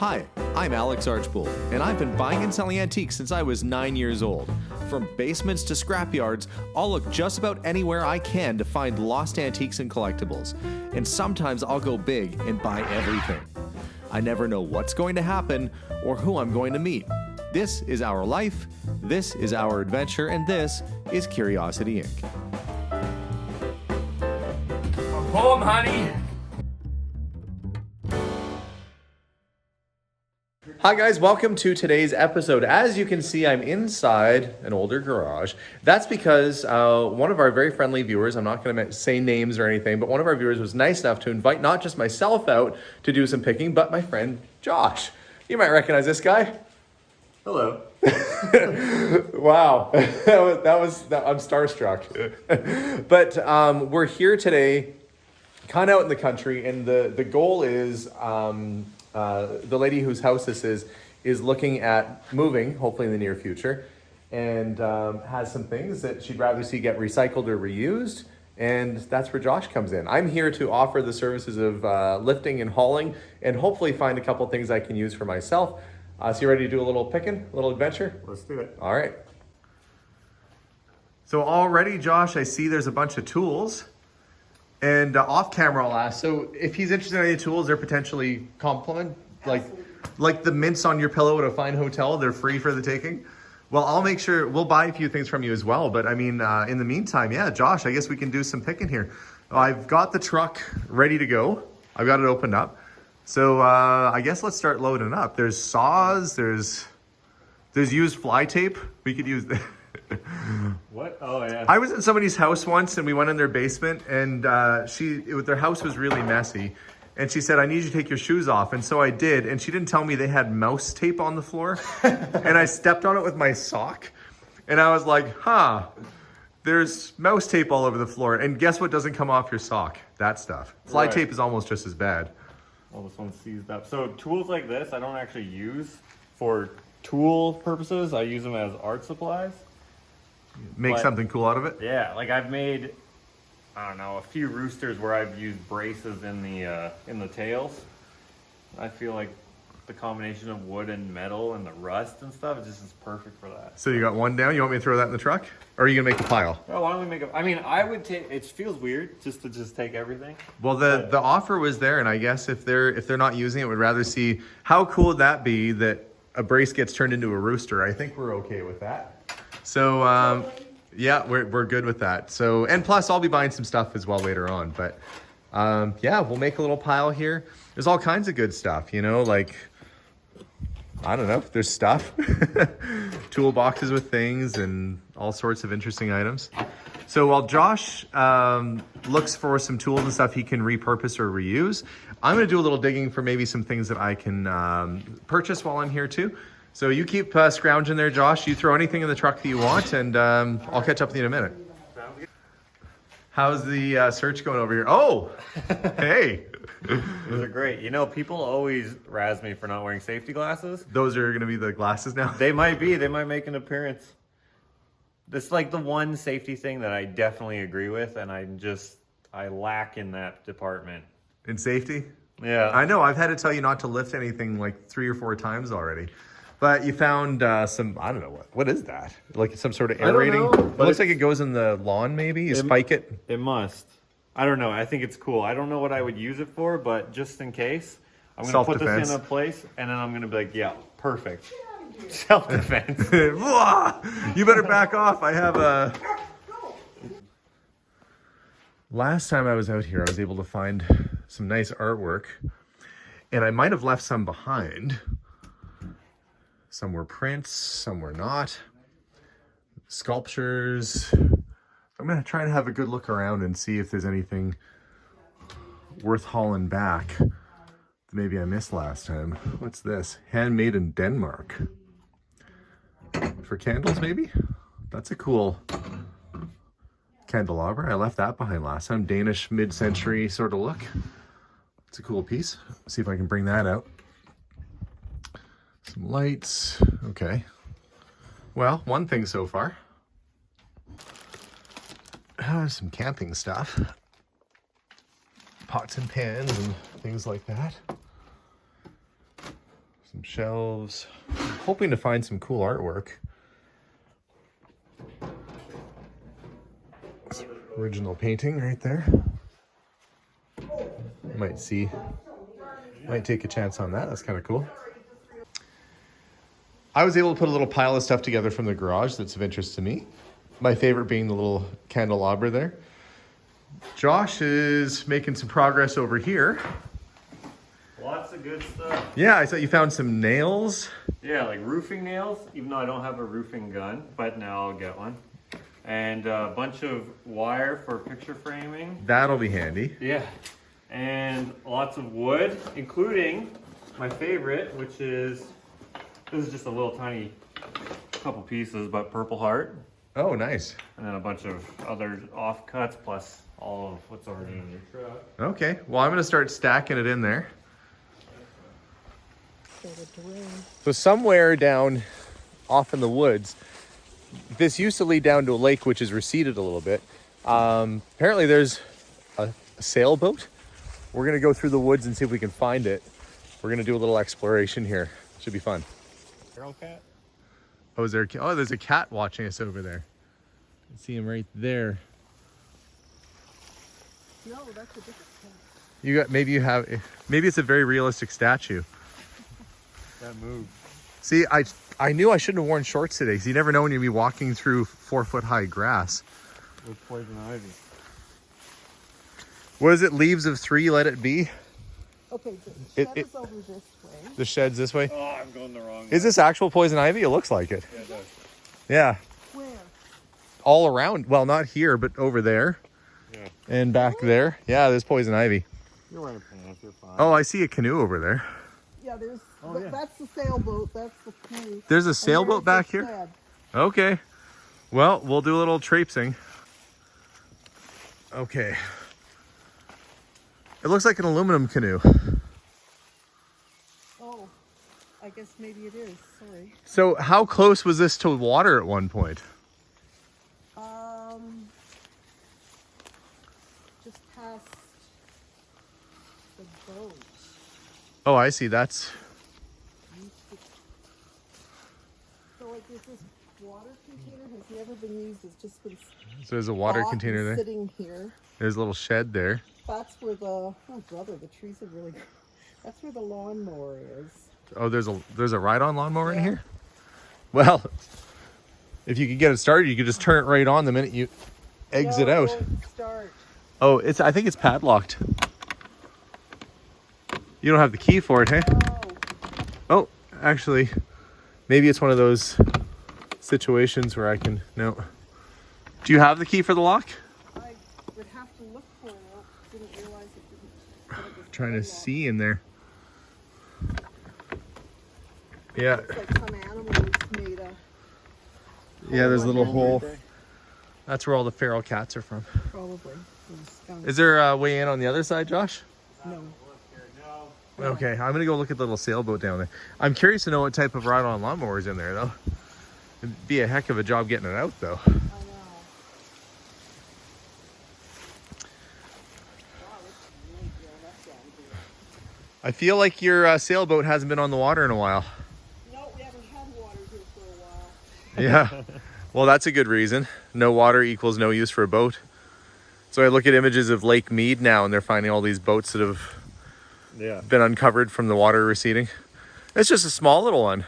Hi, I'm Alex Archbold, and I've been buying and selling antiques since I was 9 years old. From basements to scrapyards, I'll look just about anywhere I can to find lost antiques and collectibles. And sometimes I'll go big and buy everything. I never know what's going to happen or who I'm going to meet. This is our life, this is our adventure, and this is Curiosity Inc. I'm home, honey. Hi guys, welcome to today's episode. As you can see, I'm inside an older garage. That's because one of our very friendly viewers, I'm not going to say names or anything, but one of our viewers was nice enough to invite not just myself out to do some picking, but my friend Josh. You might recognize this guy. Hello. Wow, I'm starstruck. But we're here today, kind of out in the country, and the goal is the lady whose house this is looking at moving, hopefully in the near future, and has some things that she'd rather see get recycled or reused, and that's where Josh comes in. I'm here to offer the services of lifting and hauling, and hopefully find a couple things I can use for myself. So you ready to do a little picking, a little adventure? Let's do it. All right. So already, Josh, I see there's a bunch of tools. And off camera, I'll ask, so if he's interested in any tools, they're potentially compliment, like the mints on your pillow at a fine hotel, they're free for the taking. Well, I'll make sure, we'll buy a few things from you as well. But I mean, in the meantime, yeah, Josh, I guess we can do some picking here. I've got the truck ready to go. I've got it opened up. So I guess let's start loading up. There's saws, there's used fly tape. We could use What? Oh, yeah. I was in somebody's house once and we went in their basement and their house was really messy. And she said, I need you to take your shoes off. And so I did. And she didn't tell me they had mouse tape on the floor. And I stepped on it with my sock. And I was like, there's mouse tape all over the floor. And guess what doesn't come off your sock? That stuff. Fly tape is almost just as bad. Well, this one's seized up. So tools like this, I don't actually use for tool purposes. I use them as art supplies. Make something cool out of it? Yeah, like I've made, I don't know, a few roosters where I've used braces in the tails. I feel like the combination of wood and metal and the rust and stuff is just perfect for that. So you got one down? You want me to throw that in the truck? Or are you gonna make a pile? Oh, why don't we make a? I mean, I would take. It feels weird just to take everything. Well, the offer was there, and I guess if they're not using it, would rather see how cool would that be that a brace gets turned into a rooster. I think we're okay with that. So yeah, we're good with that. So, and plus I'll be buying some stuff as well later on. But yeah, we'll make a little pile here. There's all kinds of good stuff, like, I don't know, there's stuff, toolboxes with things and all sorts of interesting items. So while Josh looks for some tools and stuff he can repurpose or reuse, I'm going to do a little digging for maybe some things that I can purchase while I'm here too. So you keep scrounging there, Josh. You throw anything in the truck that you want, and I'll catch up with you in a minute. How's the search going over here? Oh, hey. Those are great. People always razz me for not wearing safety glasses. Those are going to be the glasses now? They might be. They might make an appearance. It's like the one safety thing that I definitely agree with, and I lack in that department. In safety? Yeah. I know. I've had to tell you not to lift anything like 3 or 4 times already. But you found some, I don't know, what is that? Like some sort of aerating? It looks like it goes in the lawn maybe? You spike it? It must. I don't know. I think it's cool. I don't know what I would use it for, but just in case, I'm going to put this in a place, and then I'm going to be like, yeah, perfect. Self-defense. You better back off. I have a... Last time I was out here, I was able to find some nice artwork, and I might have left some behind. Some were prints, some were not. Sculptures. I'm going to try and have a good look around and see if there's anything worth hauling back that maybe I missed last time. What's this? Handmade in Denmark. For candles, maybe? That's a cool candelabra. I left that behind last time. Danish mid-century sort of look. It's a cool piece. See if I can bring that out. Some lights. Okay. Well, one thing so far. Some camping stuff. Pots and pans and things like that. Some shelves. I'm hoping to find some cool artwork. Original painting right there. Might see. Might take a chance on that. That's kind of cool. I was able to put a little pile of stuff together from the garage that's of interest to me. My favorite being the little candelabra there. Josh is making some progress over here. Lots of good stuff. Yeah, I thought you found some nails. Yeah, like roofing nails, even though I don't have a roofing gun, but now I'll get one. And a bunch of wire for picture framing. That'll be handy. Yeah. And lots of wood, including my favorite, which is, this is just a little tiny couple pieces, but Purple Heart. Oh, nice. And then a bunch of other offcuts, plus all of what's already in your truck. Okay, well, I'm going to start stacking it in there. So somewhere down off in the woods, this used to lead down to a lake which is receded a little bit. Apparently there's a sailboat. We're going to go through the woods and see if we can find it. We're going to do a little exploration here. Should be fun. Feral cat? Oh, is there? Oh, there's a cat watching us over there. I see him right there. No, that's a different cat. You got, maybe it's a very realistic statue. That moved. See, I knew I shouldn't have worn shorts today, because you never know when you'll be walking through 4-foot high grass. With poison ivy. What is it? Leaves of 3, let it be? Okay, the shed is over this way. The shed's this way? Oh, I'm going the wrong way. Is this actual poison ivy? It looks like it. Yeah, it does. Yeah. Where? All around. Well, not here, but over there. Yeah. And back there. Yeah, there's poison ivy. You're wearing pants, you're fine. Oh, I see a canoe over there. Yeah, there's. Oh, yeah. That's the sailboat. That's the canoe. There's a And sailboat there's back the here? shed. Okay. Well, we'll do a little traipsing. Okay. It looks like an aluminum canoe. Oh, I guess maybe it is. Sorry. So how close was this to water at one point? Just past the boat. Oh, I see. That's... So like there's this water container has never been used. It's just been So there's a water bought container and there. sitting here. There's a little shed there. That's where the oh brother, the trees have really. That's where the lawnmower is. Oh, there's a ride-on lawnmower in Yeah. here? Well, if you could get it started, you could just turn it right on the minute you exit No, it out. won't start. Oh, I think it's padlocked. You don't have the key for it, hey? Oh, Oh, actually, maybe it's one of those situations where I can, no. Do you have the key for the lock? I would have to look for it. I didn't realize it didn't. that it was Trying to padlocked. see in there. Yeah, It's like some animal was made a. yeah, there's a little hole. Right there. That's where all the feral cats are from. Probably. Some skunk. Is there a way in on the other side, Josh? No. No. Okay, I'm gonna go look at the little sailboat down there. I'm curious to know what type of ride-on lawnmower is in there, though. It'd be a heck of a job getting it out, though. I know. Wow, it's really grown up down here. I feel like your sailboat hasn't been on the water in a while. No, we haven't had water here for a while. Yeah. Well, that's a good reason. No water equals no use for a boat. So I look at images of Lake Mead now, and they're finding all these boats that have Yeah. been uncovered from the water receding. It's just a small little one.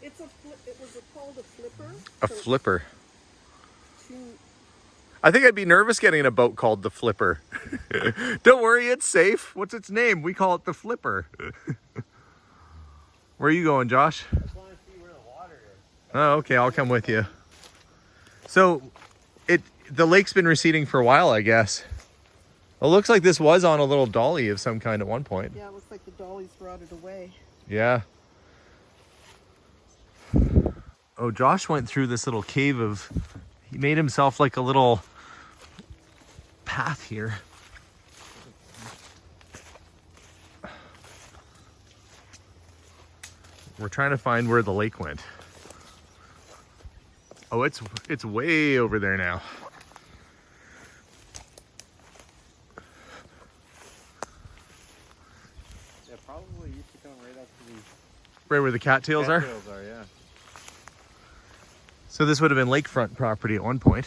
It's a it was called a flipper. A So flipper. two- I think I'd be nervous getting in a boat called the Flipper. Don't worry, it's safe. What's its name? We call it the Flipper. Where are you going, Josh? I just want to see where the water is. Oh, okay, I'll come with you. So, the lake's been receding for a while, I guess. It looks like this was on a little dolly of some kind at one point. Yeah, it looks like the dollies rotted away. Yeah. Oh, Josh went through this little cave of... He made himself like a little path here. We're trying to find where the lake went. Oh, it's way over there now. Yeah, probably used to come right up to these Right where the cattails are? Cattails are, yeah. So this would have been lakefront property at one point.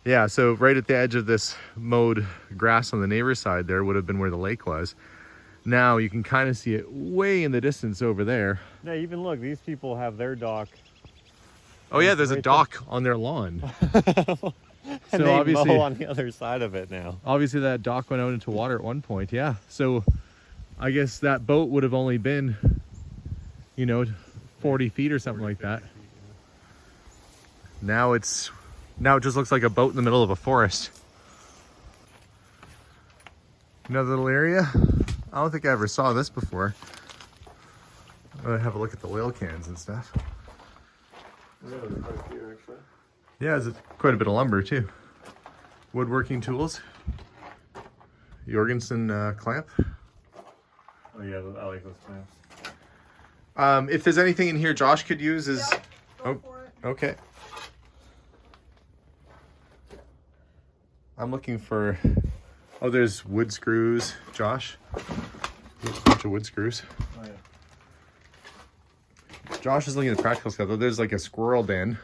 Yeah, so right at the edge of this mowed grass on the neighbor's side there would have been where the lake was. Now you can kind of see it way in the distance over there. Yeah, even look, these people have their dock. Oh yeah, there's a right dock on their lawn. And they mow on the other side of it now. Obviously that dock went out into water at one point, yeah. So I guess that boat would have only been, you know, 40 feet or something like that. Now it just looks like a boat in the middle of a forest. Another little area. I don't think I ever saw this before. I'm gonna have a look at the oil cans and stuff. Yeah, there's quite a few actually. Yeah, there's quite a bit of lumber too. Woodworking tools. Jorgensen clamp. Oh yeah, I like those clamps. If there's anything in here Josh could use is... Yep, go for it. Okay. I'm looking for... Oh, there's wood screws, Josh. There's a bunch of wood screws. Oh yeah. Josh is looking at the practical stuff, though. There's like a squirrel den.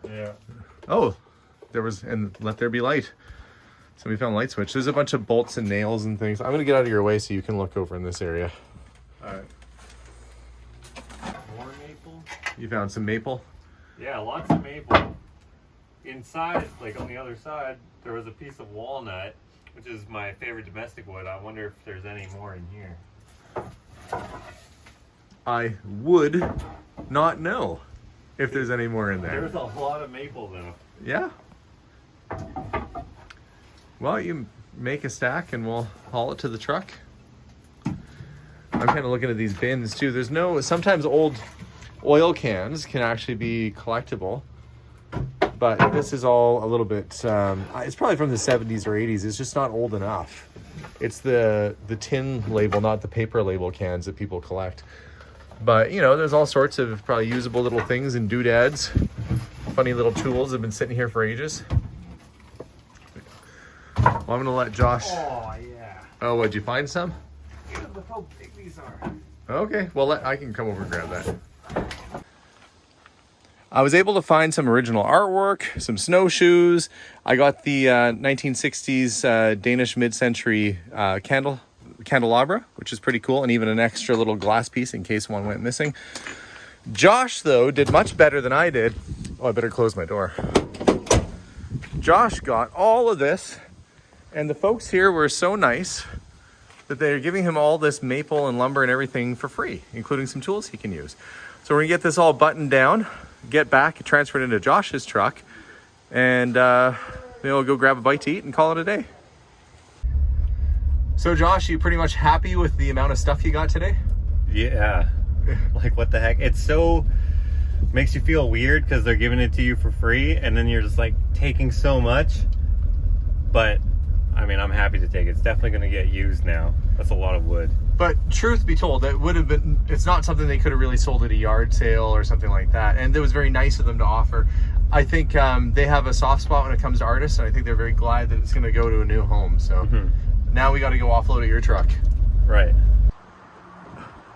Yeah. Oh, there was... And let there be light. Somebody found a light switch. There's a bunch of bolts and nails and things. I'm going to get out of your way so you can look over in this area. Alright. More maple? You found some maple? Yeah, lots of maple. Inside, like on the other side, there was a piece of walnut, which is my favorite domestic wood. I wonder if there's any more in here. I would not know if there's any more in there. There's a lot of maple though. Yeah. Well, you make a stack and we'll haul it to the truck. I'm kind of looking at these bins too. There's no, sometimes old oil cans can actually be collectible, but this is all a little bit, it's probably from the 70s or 80s. It's just not old enough. It's the tin label, not the paper label cans that people collect. But, you know, there's all sorts of probably usable little things and doodads. Funny little tools have been sitting here for ages. Well, I'm going to let Josh... Oh, yeah. Oh, what'd you find some? Yeah, look how big these are. Okay, well, I can come over and grab that. I was able to find some original artwork, some snowshoes. I got the 1960s Danish mid-century candelabra, which is pretty cool, and even an extra little glass piece in case one went missing. Josh, though, did much better than I did. Oh, I better close my door. Josh got all of this, and the folks here were so nice that they're giving him all this maple and lumber and everything for free, including some tools he can use. So we're gonna get this all buttoned down, get back, transfer it into Josh's truck, and then we'll go grab a bite to eat and call it a day. So Josh, you pretty much happy with the amount of stuff you got today? Yeah. Like, what the heck? It's so... makes you feel weird because they're giving it to you for free, and then you're just like taking so much. But I mean, I'm happy to take it. It's definitely going to get used now. That's a lot of wood. But truth be told, it would have been, it's not something they could have really sold at a yard sale or something like that. And it was very nice of them to offer. I think they have a soft spot when it comes to artists, and I think they're very glad that it's going to go to a new home. So now we got to go offload at your truck. Right.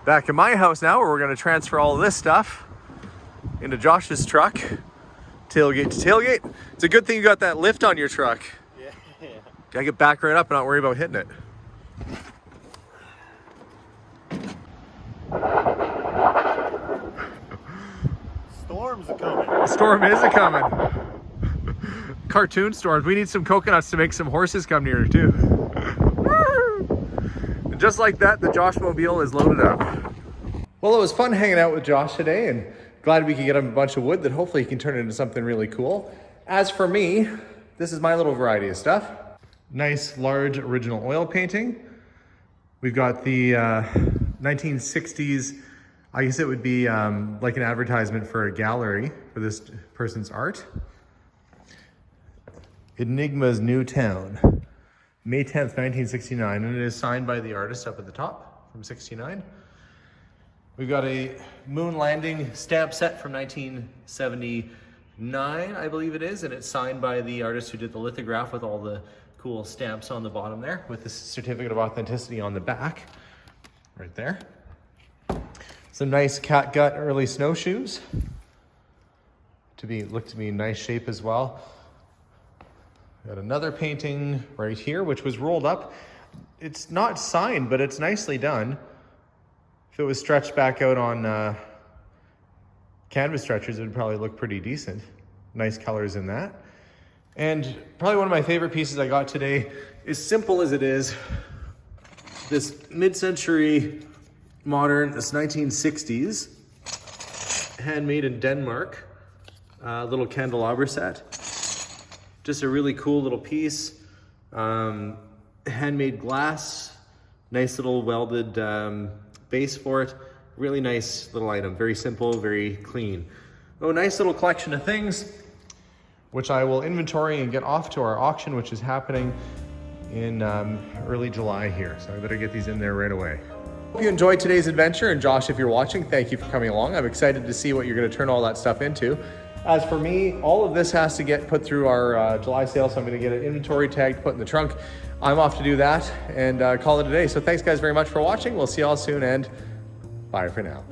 Back in my house now, where we're going to transfer all of this stuff into Josh's truck, tailgate to tailgate. It's a good thing you got that lift on your truck. Yeah. Gotta get back right up and not worry about hitting it. Storms are coming. The storm is a coming. Cartoon storms. We need some coconuts to make some horses come near too. And just like that, the Josh Mobile is loaded up. Well, it was fun hanging out with Josh today, and glad we could get him a bunch of wood that hopefully he can turn into something really cool. As for me, this is my little variety of stuff. Nice, large, original oil painting. We've got the 1960s, I guess it would be like an advertisement for a gallery for this person's art. Enigma's New Town, May 10th, 1969, and it is signed by the artist up at the top from 69. We've got a moon landing stamp set from 1979, I believe it is, and it's signed by the artist who did the lithograph with all the cool stamps on the bottom there, with the certificate of authenticity on the back, right there. Some nice catgut early snowshoes. Look to be in nice shape as well. Got another painting right here, which was rolled up. It's not signed, but it's nicely done. If it was stretched back out on canvas stretchers, it would probably look pretty decent. Nice colors in that. And probably one of my favorite pieces I got today, as simple as it is, this mid-century modern, this 1960s, handmade in Denmark, little candelabra set. Just a really cool little piece. Handmade glass, nice little welded base for it. Really nice little item, very simple, very clean. Oh, nice little collection of things, which I will inventory and get off to our auction, which is happening in early July here. So I better get these in there right away. Hope you enjoyed today's adventure, and Josh, if you're watching, thank you for coming along. I'm excited to see what you're gonna turn all that stuff into. As for me, all of this has to get put through our July sale, so I'm gonna get an inventory tag, put in the trunk. I'm off to do that and call it a day. So thanks guys very much for watching. We'll see y'all soon, and bye for now.